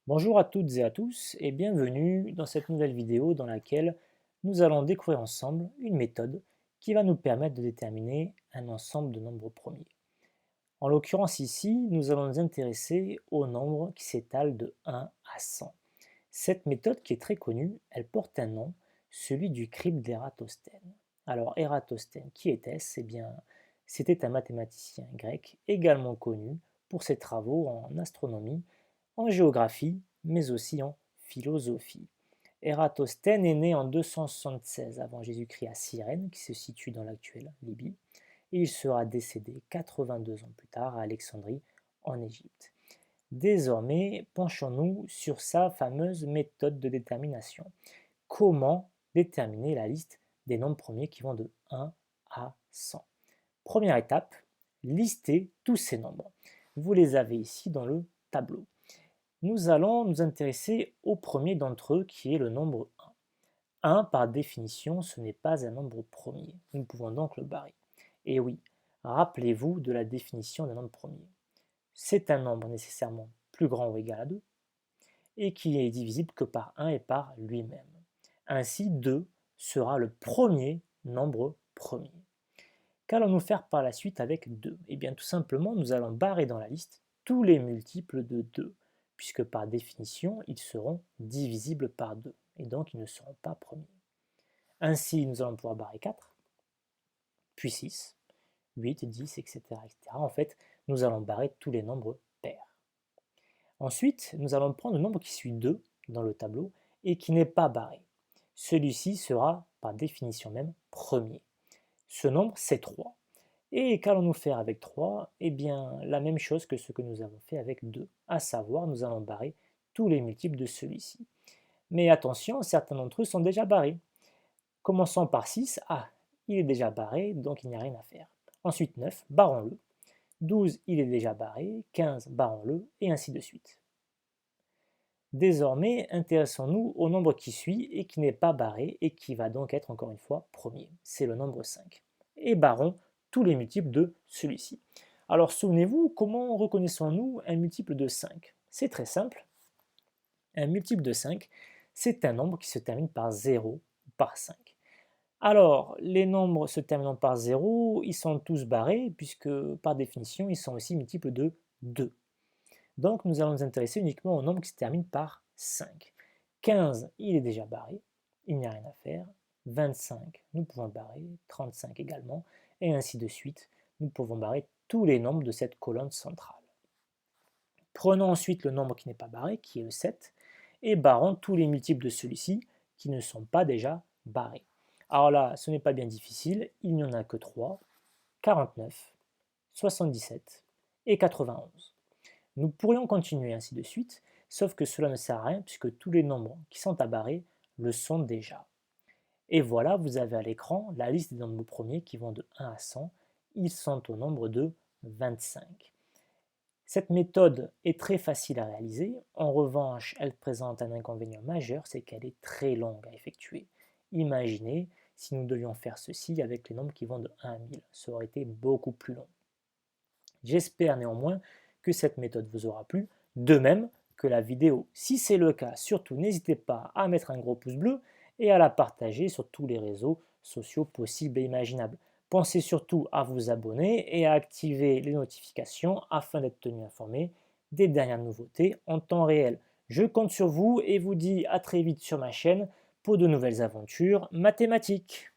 Bonjour à toutes et à tous et bienvenue dans cette nouvelle vidéo dans laquelle nous allons découvrir ensemble une méthode qui va nous permettre de déterminer un ensemble de nombres premiers. En l'occurrence ici, nous allons nous intéresser au nombre qui s'étale de 1 à 100. Cette méthode qui est très connue, elle porte un nom, celui du crypte d'Ératosthène. Alors Ératosthène, qui était-ce? Eh bien, c'était un mathématicien grec également connu pour ses travaux en astronomie, en géographie, mais aussi en philosophie. Ératosthène est né en 276 avant Jésus-Christ à Cyrène, qui se situe dans l'actuelle Libye, et il sera décédé 82 ans plus tard à Alexandrie, en Égypte. Désormais, penchons-nous sur sa fameuse méthode de détermination. Comment déterminer la liste des nombres premiers qui vont de 1 à 100? Première étape, lister tous ces nombres. Vous les avez ici dans le tableau. Nous allons nous intéresser au premier d'entre eux qui est le nombre 1. 1, par définition, ce n'est pas un nombre premier. Nous pouvons donc le barrer. Et oui, rappelez-vous de la définition d'un nombre premier. C'est un nombre nécessairement plus grand ou égal à 2 et qui est divisible que par 1 et par lui-même. Ainsi, 2 sera le premier nombre premier. Qu'allons-nous faire par la suite avec 2? Eh bien, tout simplement, nous allons barrer dans la liste tous les multiples de 2, puisque par définition, ils seront divisibles par 2, et donc ils ne seront pas premiers. Ainsi, nous allons pouvoir barrer 4, puis 6, 8, 10, etc. etc. En fait, nous allons barrer tous les nombres pairs. Ensuite, nous allons prendre le nombre qui suit 2 dans le tableau et qui n'est pas barré. Celui-ci sera, par définition même, premier. Ce nombre, c'est 3. Et qu'allons-nous faire avec 3? Eh bien, la même chose que ce que nous avons fait avec 2, à savoir, nous allons barrer tous les multiples de celui-ci. Mais attention, certains d'entre eux sont déjà barrés. Commençons par 6. Ah, il est déjà barré, donc il n'y a rien à faire. Ensuite 9, barrons-le. 12, il est déjà barré. 15, barrons-le, et ainsi de suite. Désormais, intéressons-nous au nombre qui suit et qui n'est pas barré et qui va donc être encore une fois premier. C'est le nombre 5. Et barrons tous les multiples de celui-ci. Alors souvenez-vous, comment reconnaissons-nous un multiple de 5? C'est très simple. Un multiple de 5, c'est un nombre qui se termine par 0 ou par 5. Alors, les nombres se terminant par 0, ils sont tous barrés, puisque par définition, ils sont aussi multiples de 2. Donc, nous allons nous intéresser uniquement au nombre qui se termine par 5. 15, il est déjà barré, il n'y a rien à faire. 25, nous pouvons barrer. 35 également, et ainsi de suite. Nous pouvons barrer tous les nombres de cette colonne centrale. Prenons ensuite le nombre qui n'est pas barré, qui est le 7, et barrons tous les multiples de celui-ci qui ne sont pas déjà barrés. Alors là, ce n'est pas bien difficile, il n'y en a que 3, 49, 77 et 91. Nous pourrions continuer ainsi de suite, sauf que cela ne sert à rien puisque tous les nombres qui sont à barrer le sont déjà. Et voilà, vous avez à l'écran la liste des nombres premiers qui vont de 1 à 100. Ils sont au nombre de 25. Cette méthode est très facile à réaliser. En revanche, elle présente un inconvénient majeur, c'est qu'elle est très longue à effectuer. Imaginez si nous devions faire ceci avec les nombres qui vont de 1 à 1000. Ça aurait été beaucoup plus long. J'espère néanmoins que cette méthode vous aura plu, de même que la vidéo. Si c'est le cas, surtout n'hésitez pas à mettre un gros pouce bleu et à la partager sur tous les réseaux sociaux possibles et imaginables. Pensez surtout à vous abonner et à activer les notifications afin d'être tenu informé des dernières nouveautés en temps réel. Je compte sur vous et vous dis à très vite sur ma chaîne pour de nouvelles aventures mathématiques.